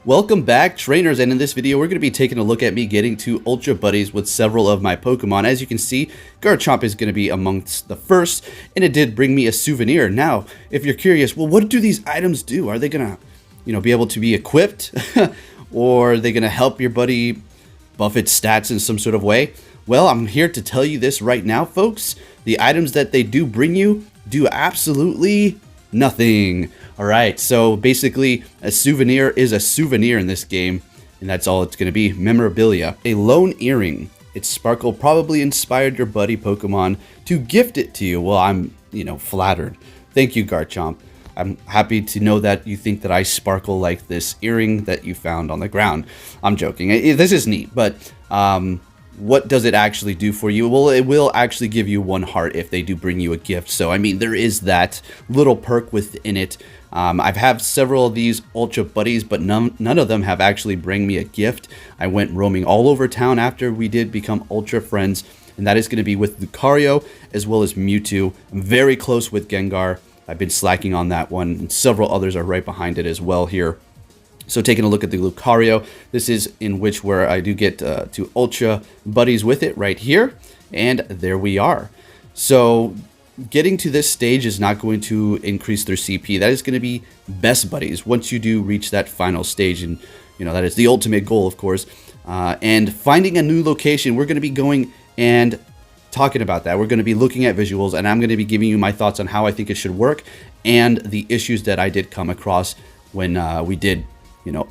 Welcome back, trainers, and in this video we're going to be taking a look at me getting to Ultra Buddies with several of my Pokemon. As you can see, Garchomp is going to be amongst the first, and it did bring me a souvenir. Now, if you're curious, well, what do these items do? Are they going to, be able to be equipped? Or are they going to help your buddy buff its stats in some sort of way? Well, I'm here to tell you this right now, folks. The items that they do bring you do absolutely nothing. All right, so basically a souvenir is a souvenir in this game, and that's all it's going to be. Memorabilia. A lone earring. Its sparkle probably inspired your buddy Pokemon to gift it to you. Well, I'm, flattered. Thank you, Garchomp. I'm happy to know that you think that I sparkle like this earring that you found on the ground. I'm joking. This is neat, but what does it actually do for you? Well, it will actually give you 1 heart if they do bring you a gift. So, I mean, there is that little perk within it. I've had several of these Ultra Buddies, but none of them have actually bring me a gift. I went roaming all over town after we did become Ultra Friends, and that is going to be with Lucario as well as Mewtwo. I'm very close with Gengar. I've been slacking on that one, and several others are right behind it as well here. So taking a look at the Lucario, this is in which where I do get to Ultra Buddies with it right here. And there we are. So getting to this stage is not going to increase their CP. That is going to be best buddies once you do reach that final stage. And, that is the ultimate goal, of course. And finding a new location, we're going to be going and talking about that. We're going to be looking at visuals, and I'm going to be giving you my thoughts on how I think it should work and the issues that I did come across when we did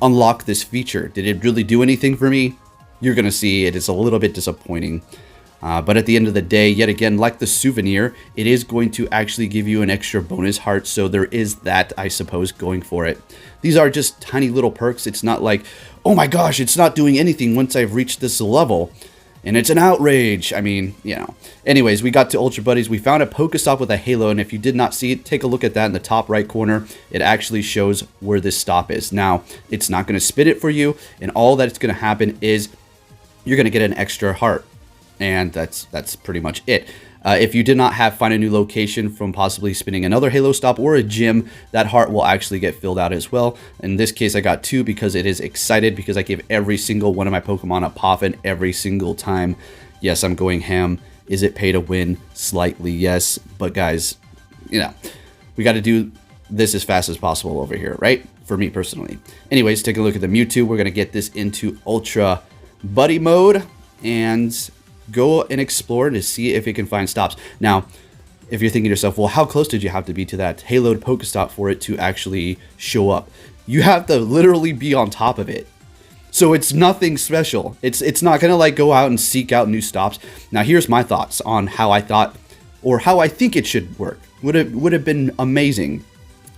unlock this feature. Did it really do anything for me? You're going to see it is a little bit disappointing. But at the end of the day, yet again, like the souvenir, it is going to actually give you an extra bonus heart. So there is that, I suppose, going for it. These are just tiny little perks. It's not like, oh my gosh, it's not doing anything once I've reached this level. And it's an outrage. I mean, Anyways, we got to Ultra Buddies. We found a Pokestop with a halo. And if you did not see it, take a look at that in the top right corner. It actually shows where this stop is. Now, it's not going to spit it for you. And all that's going to happen is you're going to get an extra heart. And that's pretty much it. If you did not find a new location from possibly spinning another Halo Stop or a gym, that heart will actually get filled out as well. In this case, I got 2 because it is excited because I give every single one of my Pokemon a Poffin every single time. Yes, I'm going ham. Is it pay to win? Slightly, yes. But guys, we got to do this as fast as possible over here, right? For me personally. Anyways, take a look at the Mewtwo. We're going to get this into Ultra Buddy mode and go and explore to see if it can find stops. Now, if you're thinking to yourself, well, how close did you have to be to that haloed Pokestop for it to actually show up? You have to literally be on top of it. So it's nothing special. It's not going to like go out and seek out new stops. Now, here's my thoughts on how I thought or how I think it should work. Would have been amazing.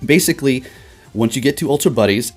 Basically, once you get to Ultra Buddies,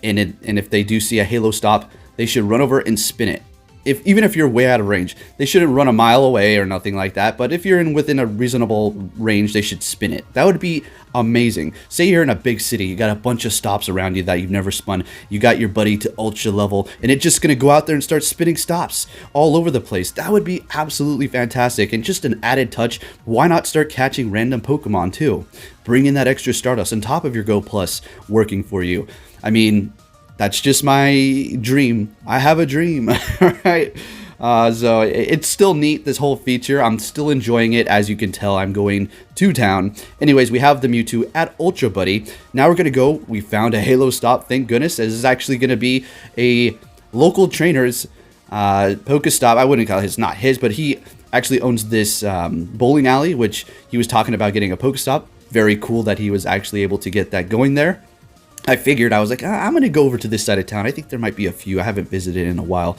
and if they do see a Halo Stop, they should run over and spin it. Even if you're way out of range, they shouldn't run a mile away or nothing like that. But if you're within a reasonable range, they should spin it. That would be amazing. Say you're in a big city, you got a bunch of stops around you that you've never spun. You got your buddy to ultra level, and it's just going to go out there and start spinning stops all over the place. That would be absolutely fantastic. And just an added touch, why not start catching random Pokemon too? Bring in that extra Stardust on top of your Go Plus working for you. I mean, that's just my dream. I have a dream, right? So it's still neat, this whole feature. I'm still enjoying it. As you can tell, I'm going to town. Anyways, we have the Mewtwo at Ultra Buddy. Now we're going to go. We found a Halo Stop. Thank goodness. This is actually going to be a local trainer's Pokestop. I wouldn't call it not his, but he actually owns this bowling alley, which he was talking about getting a Pokestop. Very cool that he was actually able to get that going there. I figured, I was like, I'm going to go over to this side of town. I think there might be a few. I haven't visited in a while.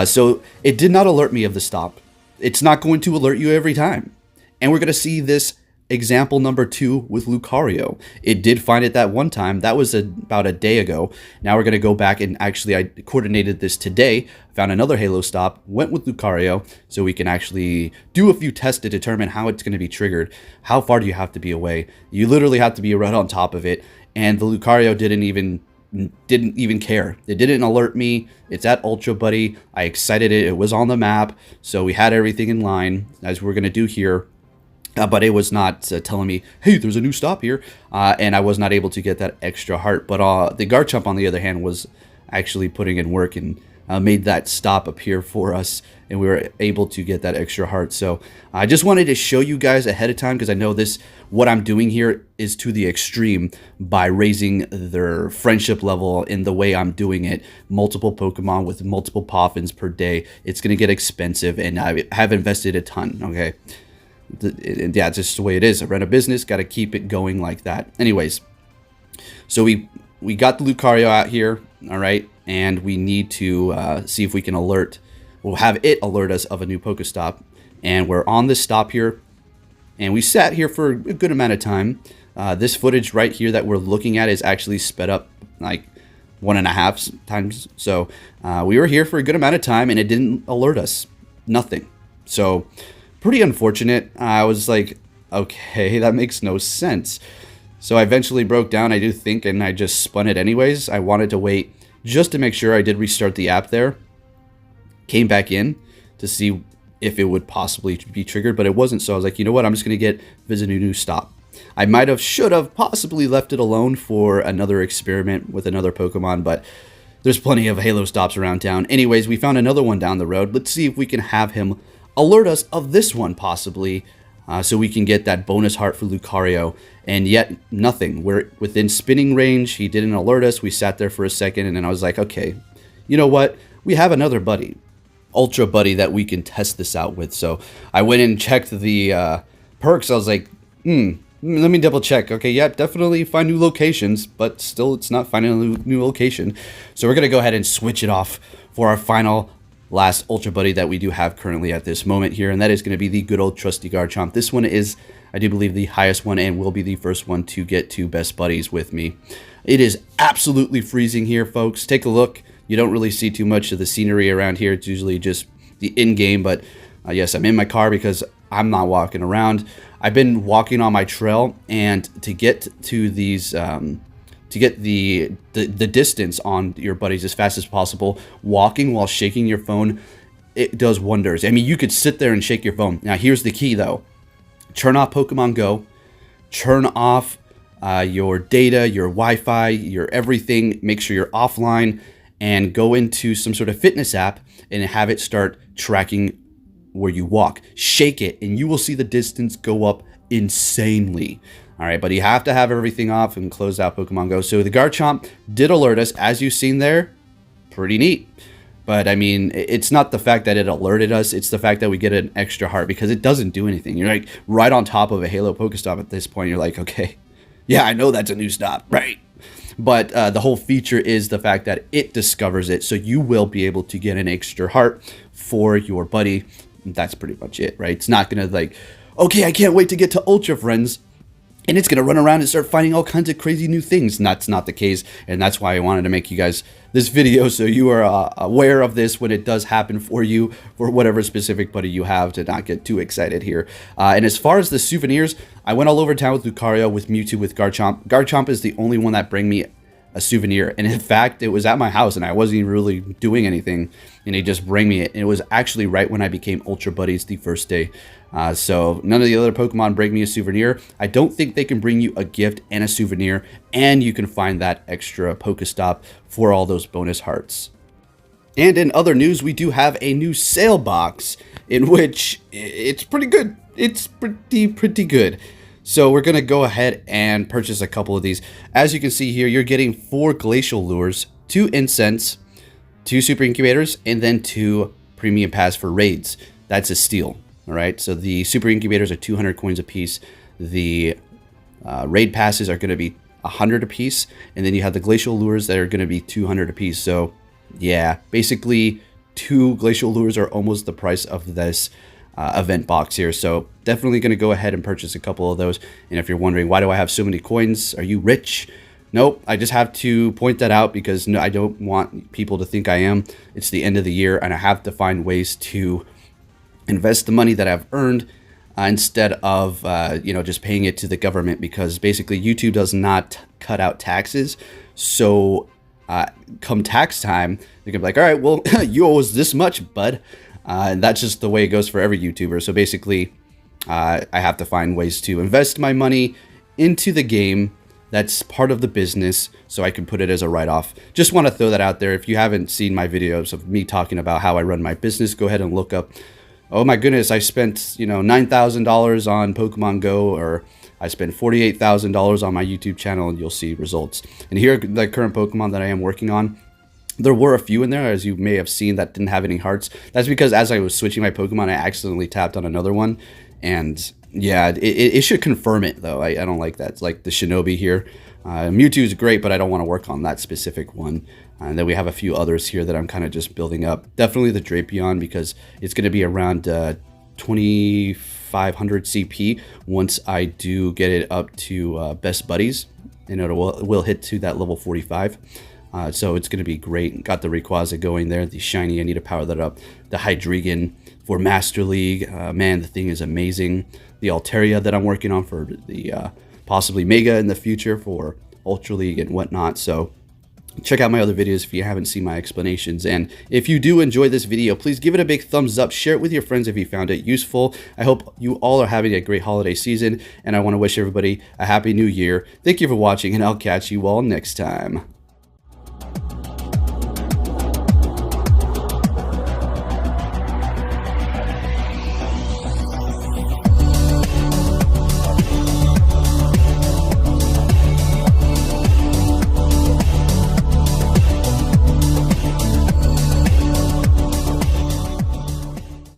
So it did not alert me of the stop. It's not going to alert you every time. And we're going to see this example number 2 with Lucario. It did find it that one time. That was about a day ago. Now we're going to go back and actually I coordinated this today. Found another Halo Stop. Went with Lucario so we can actually do a few tests to determine how it's going to be triggered. How far do you have to be away? You literally have to be right on top of it. And the Lucario didn't even care. It didn't alert me. It's at Ultra Buddy. I excited it. It was on the map. So we had everything in line as we're going to do here. But it was not telling me, hey, there's a new stop here. And I was not able to get that extra heart. But the Garchomp, on the other hand, was actually putting in work and made that stop appear for us, and we were able to get that extra heart. So I just wanted to show you guys ahead of time, because I know what I'm doing here is to the extreme by raising their friendship level in the way I'm doing it. Multiple Pokemon with multiple Poffins per day. It's going to get expensive, and I have invested a ton, okay? Yeah, it's just the way it is. I run a business, got to keep it going like that. Anyways, so we got the Lucario out here, all right? And we need to see if we can we'll have it alert us of a new Pokestop. And we're on this stop here, and we sat here for a good amount of time. This footage right here that we're looking at is actually sped up like 1.5 times. So we were here for a good amount of time, and it didn't alert us. Nothing. So pretty unfortunate. I was like, okay, that makes no sense. So I eventually broke down, I do think, and I just spun it anyways. I wanted to wait just to make sure. I did restart the app there. Came back in to see if it would possibly be triggered, but it wasn't. So I was like, you know what? I'm just going to visit a new stop. I should have possibly left it alone for another experiment with another Pokemon, but there's plenty of Halo stops around town. Anyways, we found another one down the road. Let's see if we can have him alert us of this one possibly, so we can get that bonus heart for Lucario. And yet nothing. We're within spinning range. He didn't alert us. We sat there for a second, and then I was like, okay, you know what? We have another buddy, Ultra Buddy, that we can test this out with. So I went and checked the perks. I was like, let me double check. Okay, yeah, definitely find new locations, but still it's not finding a new location. So we're going to go ahead and switch it off for our last Ultra Buddy that we do have currently at this moment here, and that is going to be the good old trusty Garchomp. This one is, I do believe, the highest one and will be the first one to get to best buddies with me. It is absolutely freezing here, folks. Take a look. You don't really see too much of the scenery around here. It's usually just the in-game, but yes, I'm in my car because I'm not walking around. I've been walking on my trail, and to get to these to get the distance on your buddies as fast as possible, walking while shaking your phone, it does wonders. I mean, you could sit there and shake your phone. Now, here's the key, though. Turn off Pokemon Go. Turn off your data, your Wi-Fi, your everything. Make sure you're offline, and go into some sort of fitness app and have it start tracking where you walk. Shake it, and you will see the distance go up insanely. All right, but you have to have everything off and close out Pokemon Go. So the Garchomp did alert us, as you've seen there. Pretty neat. But, I mean, it's not the fact that it alerted us. It's the fact that we get an extra heart, because it doesn't do anything. You're, like, right on top of a Halo Pokestop at this point. You're like, okay, yeah, I know that's a new stop, right? But the whole feature is the fact that it discovers it. So you will be able to get an extra heart for your buddy. That's pretty much it, right? It's not going to, like, okay, I can't wait to get to Ultra Friends, and it's going to run around and start finding all kinds of crazy new things. And that's not the case, and that's why I wanted to make you guys this video, so you are aware of this when it does happen for you, for whatever specific buddy you have, to not get too excited here. And as far as the souvenirs, I went all over town with Lucario, with Mewtwo, with Garchomp. Garchomp is the only one that bring me a souvenir, and in fact, it was at my house, and I wasn't even really doing anything, and he just bring me it. And it was actually right when I became Ultra Buddies the first day. So none of the other Pokemon bring me a souvenir. I don't think they can bring you a gift and a souvenir, and you can find that extra Pokestop for all those bonus hearts. And in other news, we do have a new sale box, in which it's pretty good. It's pretty good. So we're going to go ahead and purchase a couple of these. As you can see here, you're getting 4 Glacial Lures, 2 Incense, 2 Super Incubators, and then 2 Premium Pass for raids. That's a steal. All right, so the Super Incubators are 200 coins a piece. The raid passes are going to be 100 a piece, and then you have the Glacial Lures that are going to be 200 a piece. So yeah, basically 2 Glacial Lures are almost the price of this event box here. So definitely going to go ahead and purchase a couple of those. And if you're wondering, why do I have so many coins? Are you rich? Nope, I just have to point that out because no, I don't want people to think I am. It's the end of the year, and I have to find ways to invest the money that I've earned instead of just paying it to the government, because basically YouTube does not cut out taxes. So come tax time, they're gonna be like, all right, well, you owe us this much, bud. And that's just the way it goes for every YouTuber. So basically, I have to find ways to invest my money into the game That's part of the business, so I can put it as a write-off. Just want to throw that out there. If you haven't seen my videos of me talking about how I run my business, go ahead and look up, oh my goodness, I spent, $9,000 on Pokemon Go, or I spent $48,000 on my YouTube channel, and you'll see results. And here are the current Pokemon that I am working on. There were a few in there, as you may have seen, that didn't have any hearts. That's because as I was switching my Pokemon, I accidentally tapped on another one. And yeah, it should confirm it, though. I don't like that. It's like the Shinobi here. Mewtwo is great, but I don't want to work on that specific one. And then we have a few others here that I'm kind of just building up. Definitely the Drapion, because it's going to be around 2,500 CP once I do get it up to Best Buddies. And it will hit to that level 45. So it's going to be great. Got the Rayquaza going there. The Shiny, I need to power that up. The Hydreigon for Master League. Man, the thing is amazing. The Altaria that I'm working on for the possibly Mega in the future for Ultra League and whatnot. So check out my other videos if you haven't seen my explanations. And if you do enjoy this video, please give it a big thumbs up. Share it with your friends if you found it useful. I hope you all are having a great holiday season. And I want to wish everybody a happy new year. Thank you for watching, and I'll catch you all next time.